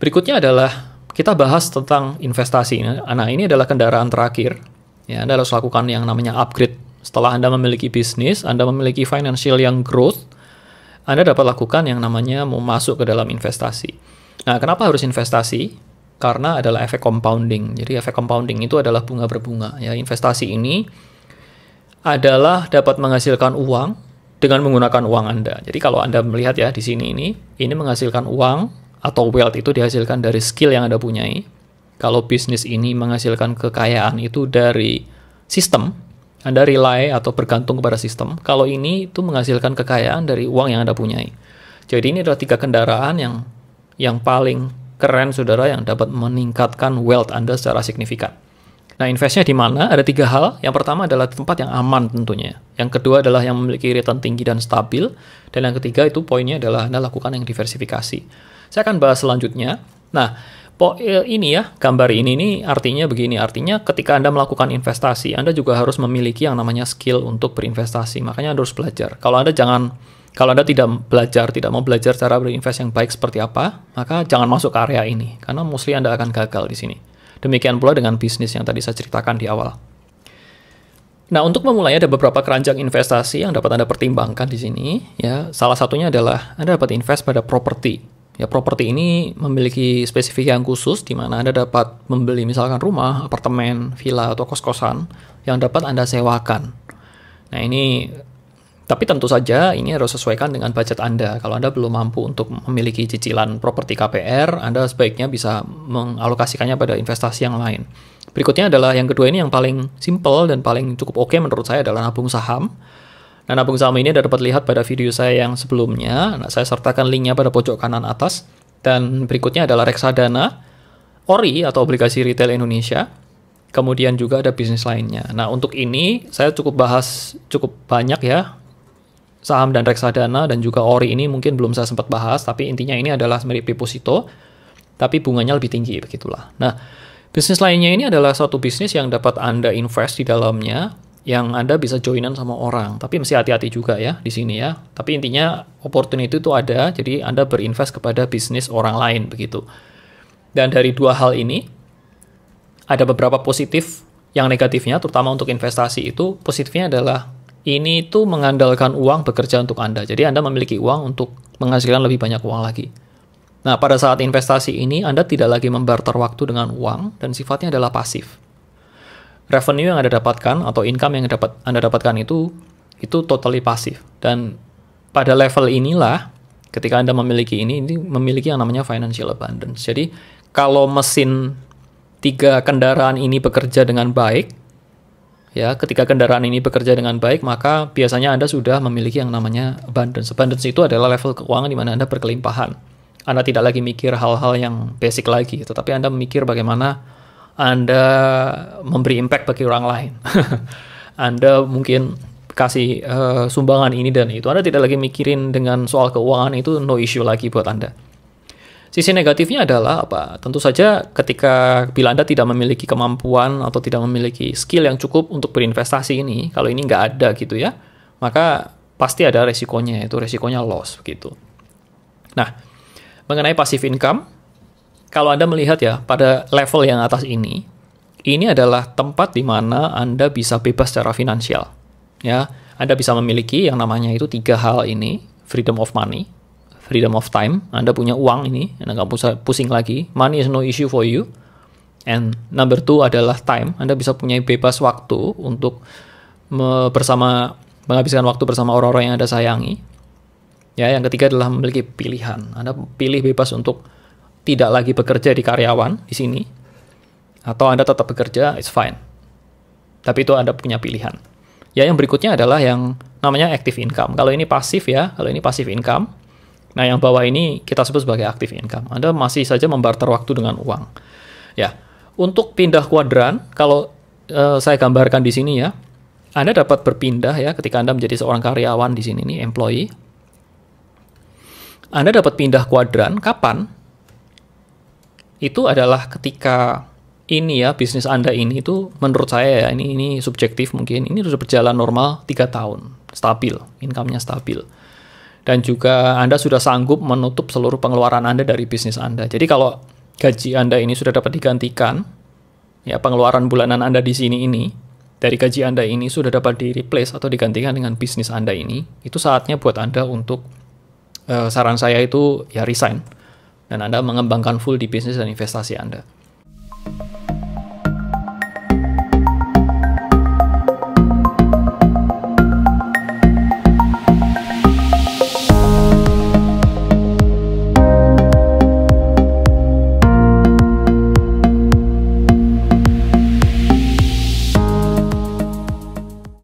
Berikutnya adalah kita bahas tentang investasi. Nah, ini adalah kendaraan terakhir. Ya, Anda harus lakukan yang namanya upgrade. Setelah Anda memiliki bisnis, Anda memiliki financial yang growth, Anda dapat lakukan yang namanya mau masuk ke dalam investasi. Nah, kenapa harus investasi? Karena adalah efek compounding. Jadi efek compounding itu adalah bunga berbunga. Ya, investasi ini adalah dapat menghasilkan uang dengan menggunakan uang Anda. Jadi kalau Anda melihat ya di sini ini menghasilkan uang atau wealth itu dihasilkan dari skill yang Anda punyai. Kalau bisnis ini menghasilkan kekayaan itu dari sistem, Anda rely atau bergantung kepada sistem. Kalau ini itu menghasilkan kekayaan dari uang yang Anda punyai. Jadi ini adalah 3 kendaraan yang paling keren, saudara, yang dapat meningkatkan wealth Anda secara signifikan. Nah, investnya di mana? Ada 3 hal. Yang pertama adalah tempat yang aman tentunya. Yang kedua adalah yang memiliki return tinggi dan stabil. Dan yang ketiga itu poinnya adalah Anda lakukan yang diversifikasi. Saya akan bahas selanjutnya. Nah, ini ya, gambar ini artinya begini. Artinya ketika Anda melakukan investasi, Anda juga harus memiliki yang namanya skill untuk berinvestasi. Makanya Anda harus belajar. Kalau Anda tidak mau belajar cara berinvest yang baik seperti apa, maka jangan masuk ke area ini. Karena mostly Anda akan gagal di sini. Demikian pula dengan bisnis yang tadi saya ceritakan di awal. Nah, untuk memulai ada beberapa keranjang investasi yang dapat Anda pertimbangkan di sini. Ya, salah satunya adalah Anda dapat invest pada properti. Ya, properti ini memiliki spesifik yang khusus di mana Anda dapat membeli misalkan rumah, apartemen, villa, atau kos-kosan yang dapat Anda sewakan. Nah, tapi tentu saja ini harus sesuaikan dengan budget Anda. Kalau Anda belum mampu untuk memiliki cicilan properti KPR, Anda sebaiknya bisa mengalokasikannya pada investasi yang lain. Berikutnya adalah yang kedua ini yang paling simple dan paling cukup oke menurut saya adalah nabung saham. Nah, nabung saham ini Anda dapat lihat pada video saya yang sebelumnya. Nah, saya sertakan linknya pada pojok kanan atas. Dan berikutnya adalah reksadana, ORI atau obligasi retail Indonesia. Kemudian juga ada bisnis lainnya. Nah, untuk ini saya cukup banyak ya. Saham dan reksadana dan juga ORI ini mungkin belum saya sempat bahas, tapi intinya ini adalah mirip deposito, tapi bunganya lebih tinggi, begitulah. Nah, bisnis lainnya ini adalah suatu bisnis yang dapat Anda invest di dalamnya, yang Anda bisa joinan sama orang, tapi mesti hati-hati juga ya di sini ya. Tapi intinya opportunity itu ada, jadi Anda berinvest kepada bisnis orang lain, begitu. Dan dari 2 hal ini, ada beberapa positif, yang negatifnya, terutama untuk investasi itu, positifnya adalah ini tuh mengandalkan uang bekerja untuk Anda. Jadi Anda memiliki uang untuk menghasilkan lebih banyak uang lagi. Nah, pada saat investasi ini, Anda tidak lagi membarter waktu dengan uang, dan sifatnya adalah pasif. Revenue yang Anda dapatkan, atau income yang Anda dapatkan itu totally pasif. Dan pada level inilah, ketika Anda memiliki ini memiliki yang namanya financial abundance. Jadi, kalau mesin 3 kendaraan ini bekerja dengan baik, ya, ketika kendaraan ini bekerja dengan baik, maka biasanya Anda sudah memiliki yang namanya abundance. Abundance itu adalah level keuangan di mana Anda berkelimpahan. Anda tidak lagi mikir hal-hal yang basic lagi, tetapi Anda memikir bagaimana Anda memberi impact bagi orang lain. Anda mungkin kasih sumbangan ini dan itu. Anda tidak lagi mikirin dengan soal keuangan, itu no issue lagi buat Anda. Sisi negatifnya adalah apa? Tentu saja bila Anda tidak memiliki kemampuan atau tidak memiliki skill yang cukup untuk berinvestasi ini, kalau ini nggak ada gitu ya, maka pasti ada resikonya, yaitu resikonya loss begitu. Nah, mengenai passive income, kalau Anda melihat ya pada level yang atas ini adalah tempat di mana Anda bisa bebas secara finansial. Ya, Anda bisa memiliki yang namanya itu 3 hal ini, freedom of money, freedom of time, Anda punya uang ini, Anda nggak usah pusing lagi, money is no issue for you. And number 2 adalah time, Anda bisa punya bebas waktu untuk menghabiskan waktu bersama orang-orang yang Anda sayangi. Ya, yang ketiga adalah memiliki pilihan, Anda pilih bebas untuk tidak lagi bekerja di karyawan di sini, atau Anda tetap bekerja, it's fine. Tapi itu Anda punya pilihan. Ya, yang berikutnya adalah yang namanya active income. Kalau ini pasif ya, kalau ini passive income. Nah, yang bawah ini kita sebut sebagai active income. Anda masih saja membarter waktu dengan uang. Ya, untuk pindah kuadran, kalau saya gambarkan di sini ya, Anda dapat berpindah ya ketika Anda menjadi seorang karyawan di sini nih, employee. Anda dapat pindah kuadran kapan? Itu adalah ketika ini ya, bisnis Anda ini itu menurut saya ya, ini subjektif mungkin, ini sudah berjalan normal 3 tahun, stabil, income-nya stabil. Dan juga Anda sudah sanggup menutup seluruh pengeluaran Anda dari bisnis Anda. Jadi kalau gaji Anda ini sudah dapat digantikan, ya pengeluaran bulanan Anda di sini ini, dari gaji Anda ini sudah dapat di-replace atau digantikan dengan bisnis Anda ini, itu saatnya buat Anda untuk, saran saya itu ya resign, dan Anda mengembangkan full di bisnis dan investasi Anda.